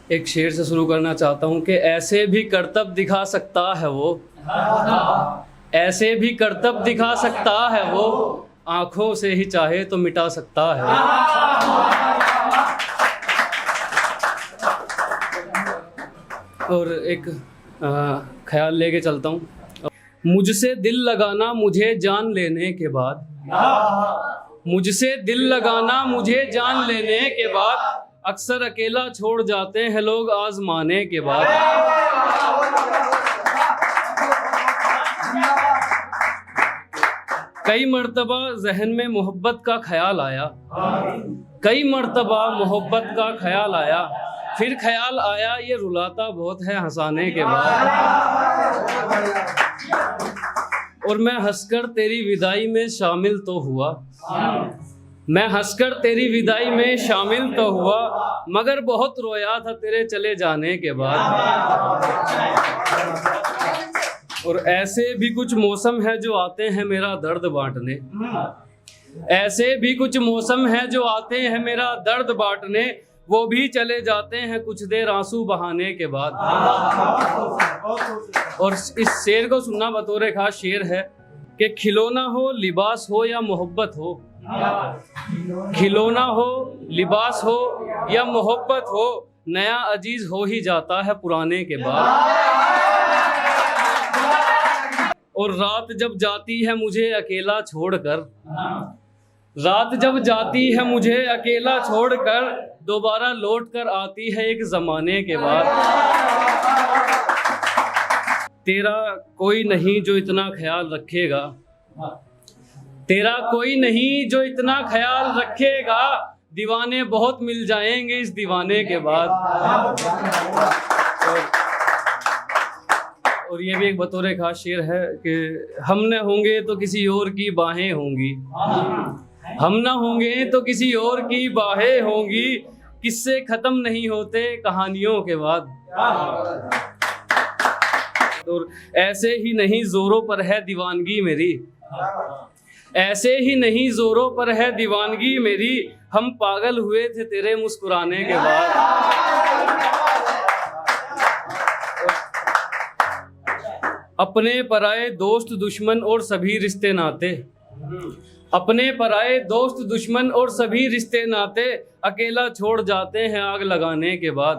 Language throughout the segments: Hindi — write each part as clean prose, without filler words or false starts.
एक शेर से शुरू करना चाहता हूँ कि ऐसे भी करतब दिखा सकता है वो, ऐसे भी करतब दिखा सकता है वो, आंखों से ही चाहे तो मिटा सकता है। और एक ख्याल लेके चलता हूँ। मुझसे दिल लगाना मुझे जान लेने के बाद, मुझसे दिल लगाना मुझे जान लेने के बाद, अक्सर अकेला छोड़ जाते हैं लोग आजमाने के बाद। कई मर्तबा जहन में मोहब्बत का ख्याल आया, कई मर्तबा मोहब्बत का ख्याल आया, फिर ख्याल आया ये रुलाता बहुत है हंसाने के बाद। और मैं हंसकर तेरी विदाई में शामिल तो हुआ, मैं हंसकर तेरी विदाई में शामिल तो हुआ, मगर बहुत रोया था तेरे चले जाने के बाद। और ऐसे भी कुछ मौसम है जो आते हैं मेरा दर्द बांटने, ऐसे भी कुछ मौसम है जो आते हैं मेरा दर्द बांटने, वो भी चले जाते हैं कुछ देर आंसू बहाने के बाद। और इस शेर को सुनना बतौर खास शेर है कि खिलौना हो लिबास हो या मोहब्बत हो, खिलौना हो लिबास हो या मोहब्बत हो, नया अजीज हो ही जाता है पुराने के बाद। और रात जब जाती है मुझे अकेला छोड़कर, रात जब जाती है मुझे अकेला छोड़कर, दोबारा लौट कर आती है एक जमाने के बाद। तेरा कोई नहीं जो इतना ख्याल रखेगा, तेरा कोई नहीं जो इतना ख्याल रखेगा, दीवाने बहुत मिल जाएंगे इस दीवाने के बाद। और ये भी एक बतौर खास शेर है कि हम न होंगे तो किसी और की बाहें होंगी, हम ना होंगे तो किसी और की बाहें होंगी, किस्से खत्म नहीं होते कहानियों के बाद। और ऐसे ही नहीं जोरों पर है दीवानगी मेरी, ऐसे ही नहीं जोरों पर है दीवानगी मेरी, हम पागल हुए थे तेरे मुस्कुराने के बाद। अपने पराए दोस्त दुश्मन और सभी रिश्ते नाते, अपने पराए दोस्त दुश्मन और सभी रिश्ते नाते, अकेला छोड़ जाते हैं आग लगाने के बाद।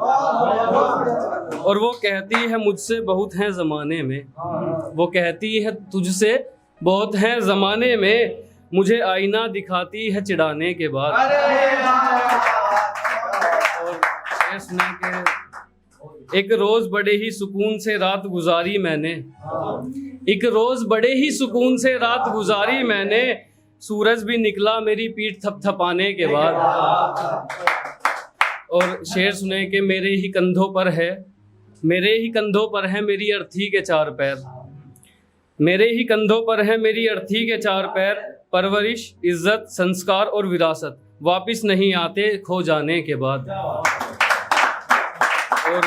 और वो कहती है मुझसे बहुत हैं ज़माने में, वो कहती है तुझसे बहुत हैं ज़माने में, मुझे आईना दिखाती है चिढ़ाने के बाद। और ये सुना कि एक रोज़ बड़े ही सुकून से रात गुजारी मैंने, एक रोज़ बड़े ही सुकून से रात गुजारी मैंने, सूरज भी निकला मेरी पीठ थपथपाने के बाद। और शेर सुने कि मेरे ही कंधों पर है, मेरे ही कंधों पर है मेरी अर्थी के चार पैर, मेरे ही कंधों पर है मेरी अर्थी के चार पैर, परवरिश इज्जत संस्कार और विरासत वापस नहीं आते खो जाने के बाद। और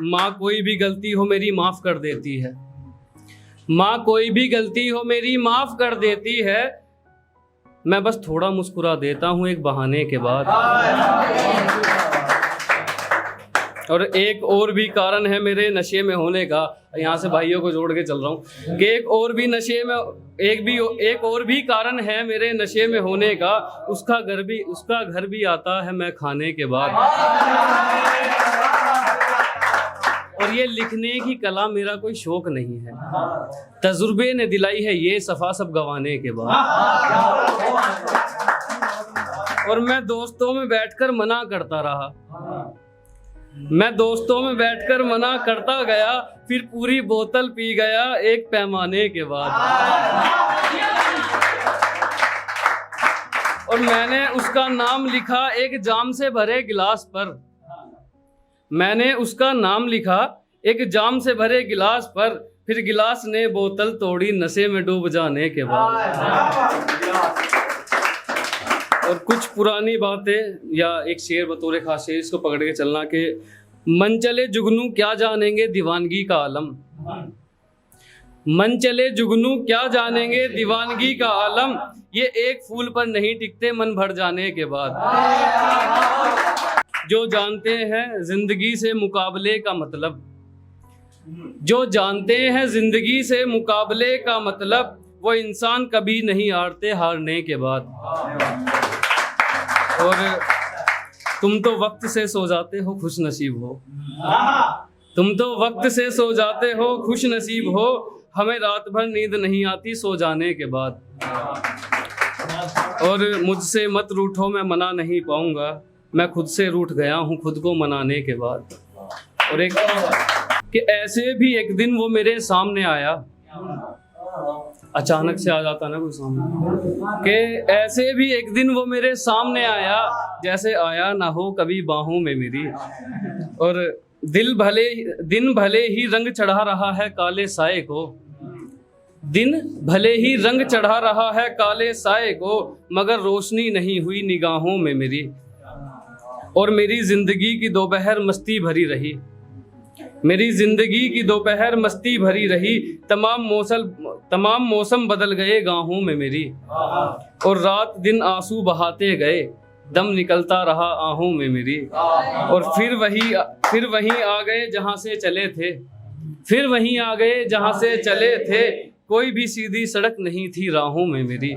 माँ कोई भी गलती हो मेरी माफ़ कर देती है, माँ कोई भी गलती हो मेरी माफ़ कर देती है, मैं बस थोड़ा मुस्कुरा देता हूँ एक बहाने के बाद। और एक और भी कारण है मेरे नशे में होने का, यहाँ से भाइयों को जोड़ के चल रहा हूँ कि एक और भी नशे में एक और भी कारण है मेरे नशे में होने का, उसका घर भी आता है मैं खाने के बाद। और ये लिखने की कला मेरा कोई शौक नहीं है, तजुर्बे ने दिलाई है ये सफा सब गवाने के बाद। और मैं दोस्तों में बैठकर मना करता रहा, मैं दोस्तों में बैठकर मना करता गया, फिर पूरी बोतल पी गया एक पैमाने के बाद। और मैंने उसका नाम लिखा एक जाम से भरे गिलास पर, मैंने उसका नाम लिखा एक जाम से भरे गिलास पर, फिर गिलास ने बोतल तोड़ी नशे में डूब जाने के बाद। और कुछ पुरानी बातें या एक शेर बतौर खास शेर इसको पकड़ के चलना कि मन चले जुगनू क्या जानेंगे दीवानगी का आलम, मन चले जुगनू क्या जानेंगे दीवानगी का आलम, ये एक फूल पर नहीं टिकते मन भर जाने के बाद। जो जानते हैं जिंदगी से मुकाबले का मतलब, जो जानते हैं जिंदगी से मुकाबले का मतलब, वो इंसान कभी नहीं हारते हारने के बाद। और तुम तो वक्त से सो जाते हो खुश नसीब हो, तुम तो वक्त से सो जाते हो खुश नसीब हो, हमें रात भर नींद नहीं आती सो जाने के बाद। और मुझसे मत रूठो मैं मना नहीं पाऊंगा, मैं खुद से रूठ गया हूँ खुद को मनाने के बाद। और एक कि ऐसे भी एक दिन वो मेरे सामने आया, अचानक से आ जाता ना कोई सामने, कि ऐसे भी एक दिन वो मेरे सामने आया, जैसे आया ना हो कभी बाहों में मेरी। और दिन भले ही रंग चढ़ा रहा है काले साए को, दिन भले ही रंग चढ़ा रहा है काले साए को, मगर रोशनी नहीं हुई निगाहों में मेरी। और मेरी जिंदगी की दोपहर मस्ती भरी रही, मेरी जिंदगी की दोपहर मस्ती भरी रही, तमाम मौसम बदल गए गाहों में मेरी। और रात दिन आंसू बहाते गए, दम निकलता रहा आहों में मेरी। और फिर वहीं आ गए जहां से चले थे, फिर वहीं आ गए जहां से चले थे, कोई भी सीधी सड़क नहीं थी राहों में मेरी।